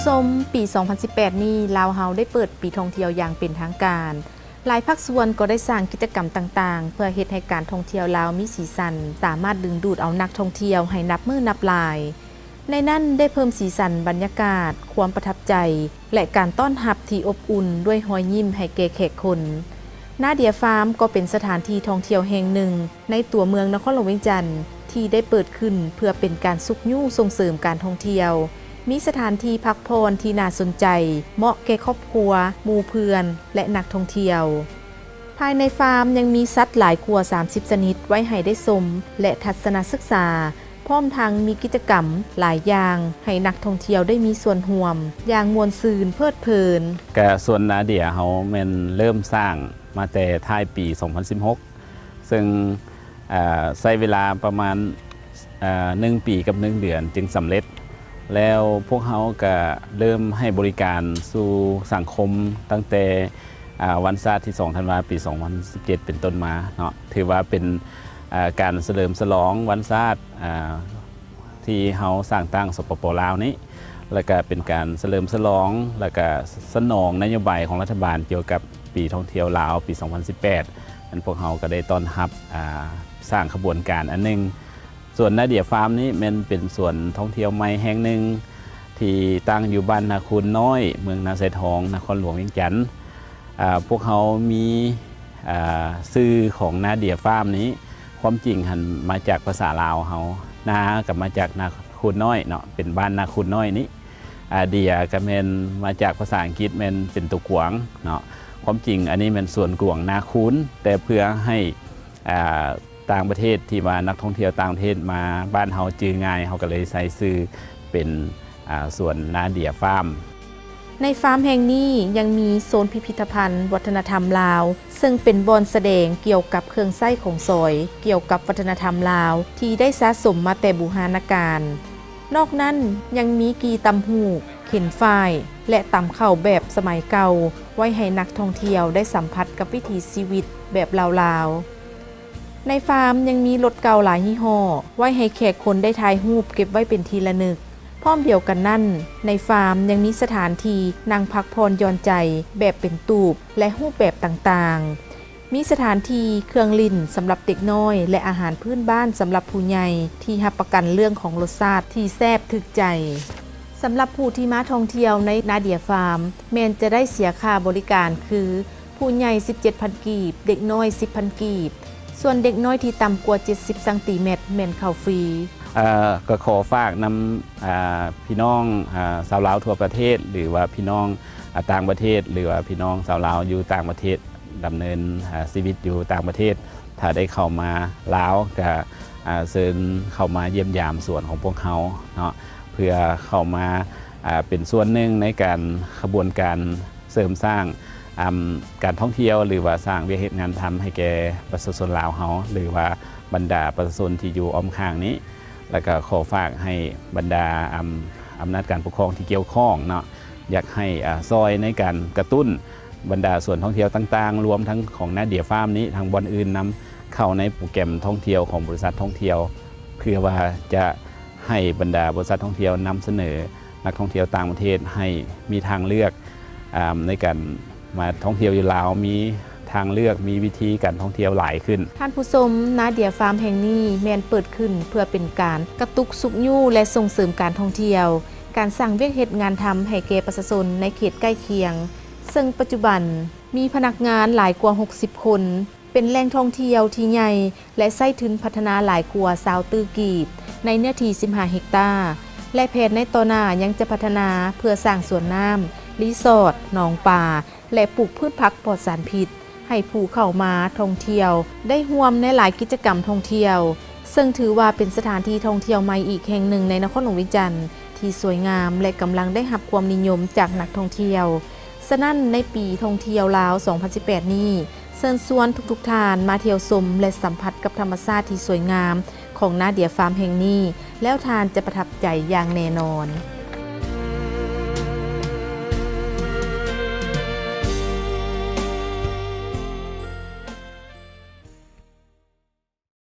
ผู้ชมปี 2018 นี้ลาวเฮาได้เปิดปีท่องเที่ยวอย่างเป็นทางการหลายภาคส่วนก็ได้สร้างกิจกรรมต่างๆเพื่อเฮ็ดให้การท่องเที่ยวลาวมีสีสันสามารถดึงดูดเอานักท่องเที่ยวให้นับมื้อนับลายในนั้นได้เพิ่มสีสันบรรยากาศความประทับใจและการต้อนรับที่อบอุ่นด้วยรอยยิ้มให้แก่แขกคนนาเดียฟาร์มก็เป็นสถานที่ท่องเที่ยวแห่งหนึ่งในตัวเมืองนครหลวงเวียงจันทน์ที่ได้เปิดขึ้นเพื่อเป็นการซุกยู่ส่งเสริมการท่องเที่ยวมีสถานที่พักผ่อนที่น่าสนใจเหมาะแก่ครอบครัวหมู่เพื่อนและนักท่องเที่ยวภายในฟาร์มยังมีสัตว์หลายกว่า30ชนิดไว้ให้ได้ชมและทัศนศึกษาพร้อมทั้งมีกิจกรรมหลายอย่างให้นักท่องเที่ยวได้มีส่วนร่วมอย่างม่วนซื่นเพลิดเพลินก็ส่วนนาเดียเฮาแม่นเริ่มสร้างมาแต่ท้ายปี 2016 ซึ่งใช้เวลาประมาณ1 ปีกับ1 เดือนจึงสำเร็จแล้วพวกเขาก็เริ่มให้บริการสู่สังคมตั้งแต่วันศาสตร์ที่2 ธันวาคมปี 2017 เป็นต้นมาเนาะถือว่าเป็นการเฉลิมฉลองวันศาสตร์ที่เขาสร้างตั้งสปป.ลาวนี้แล้วก็เป็นการเฉลิมฉลองแล้วก็สนองนโยบายของรัฐบาลเกี่ยวกับปีท่องเที่ยวลาวปี 2018 นั้นพวกเขาก็ได้ต้อนรับสร้างขบวนการอันนึงส่วนนาเดียฟาร์มนี้มันเป็นส่วนท่องเที่ยวใหม่แห่งหนึ่งที่ตั้งอยู่บ้านนาคูนน้อยเมืองนาไซทองนครหลวงเวียงจันทน์พวกเขามีชื่อของนาเดียฟาร์มนี้ความจริงหันมาจากภาษาลาวเขานากับมาจากนาคูนน้อยเนาะเป็นบ้านนาคูนน้อยนี้เดียก็เป็นมาจากภาษาอังกฤษเป็นตัวกวางเนาะความจริงอันนี้เป็นส่วนกวางนาคูนแต่เพื่อให้ต่างประเทศที่มานักท่องเที่ยวต่างประเทศมาบ้านเฮาจื้อง่ายเฮาก็เลยใส่ชื่อเป็นส่วนนาเดียฟาร์มในฟาร์มแห่งนี้ยังมีโซนพิพิธภัณฑ์วัฒนธรรมลาวซึ่งเป็นบอนแสดงเกี่ยวกับเครื่องไส้ของซอยเกี่ยวกับวัฒนธรรมลาวที่ได้สะสมมาแต่บูหานาการนอกนั้นยังมีกีตำหูกเข็นฝ้ายและตำข้าวแบบสมัยเก่าไว้ให้นักท่องเที่ยวได้สัมผัสกับวิถีชีวิตแบบลาวในฟาร์มยังมีรถเก่าหลายยี่ห้อไว้ให้แขกคนได้ถ่ายรูปเก็บไว้เป็นทีละนึกพร้อมเดียวกันนั่นในฟาร์มยังมีสถานที่นั่งพักผ่อนหย่อนใจแบบเป็นตูบและรูปแบบต่างๆมีสถานที่เครื่องลิ้นสำหรับเด็กน้อยและอาหารพื้นบ้านสำหรับผู้ใหญ่ที่รับประกันเรื่องของรสชาติที่แซ่บถึกใจสำหรับผู้ที่มาท่องเที่ยวในนาเดียฟาร์มแม้นจะได้เสียค่าบริการคือผู้ใหญ่ 17,000 กีบเด็กน้อย 10,000 กีบส่วนเด็กน้อยที่ต่ำกว่า70 ซนแม่นเข้าฟรีก็ขอฝากนำพี่น้องชาวลาวทั่วประเทศหรือว่าพี่น้องต่างประเทศหรือว่าพี่น้องชาวลาวอยู่ต่างประเทศดำเนินชีวิตอยู่ต่างประเทศถ้าได้เข้ามาลาวก็เชิญเข้ามาเยี่ยมยามส่วนของพวกเขาเนาะเพื่อเข้ามาเป็นส่วนหนึ่งในการขบวนการเสริมสร้างการท่องเที่ยวหรือว่าสร้างวิถีงานทำให้แก่ประชาชนลาวเขาหรือว่าบรรดาประชาชนที่อยู่อ้อมข้างนี้แล้วก็ขอฝากให้บรรดาอำนาจการปกครองที่เกี่ยวข้องเนาะอยากให้ซอยในการกระตุ้นบรรดาส่วนท่องเที่ยวต่างๆรวมทั้งของนาเดียฟาร์มนี้ทางบอนอื่นนำเข้าในโปรแกรมท่องเที่ยวของบริษัทท่องเที่ยวเพื่อว่าจะให้บรรดาบริษัทท่องเที่ยวนำเสนอนักท่องเที่ยวต่างประเทศให้มีทางเลือกในการมาท่องเที่ยวอยู่ลาวมีทางเลือกมีวิธีการท่องเที่ยวหลายขึ้นท่านผู้ชมนาเดียฟาร์มแห่งนี้แม่นเปิดขึ้นเพื่อเป็นการกระตุกสุกยู่และส่งเสริมการท่องเที่ยวการสร้างเวียกเหตุงานทำให้แก่ประชาชนในเขตใกล้เคียงซึ่งปัจจุบันมีพนักงานหลายกว่า60 คนเป็นแหล่งท่องเที่ยวที่ใหญ่และใช้ทุนพัฒนาหลายกว่า20 ตื้อกีบในเนื้อที่15 เฮกตาร์และแผนในต่อหน้ายังจะพัฒนาเพื่อสร้างสวนน้ำรีสอร์ทหนองป่าและปลูกพืชผักปลอดสารพิษให้ผู้เข้ามาท่องเที่ยวได้ร่วมในหลายกิจกรรมท่องเที่ยวซึ่งถือว่าเป็นสถานที่ท่องเที่ยวใหม่อีกแห่งหนึ่งในนครหลวงเวียงจันทน์ที่สวยงามและกำลังได้รับความนิยมจากนักท่องเที่ยวฉะนั้นในปีท่องเที่ยวลาว 2018 นี้เชิญชวนทุกท่านมาเที่ยวชมและสัมผัสกับธรรมชาติที่สวยงามของนาเดียฟาร์มแห่งนี้ แล้วทานจะประทับใจอย่างแน่นอน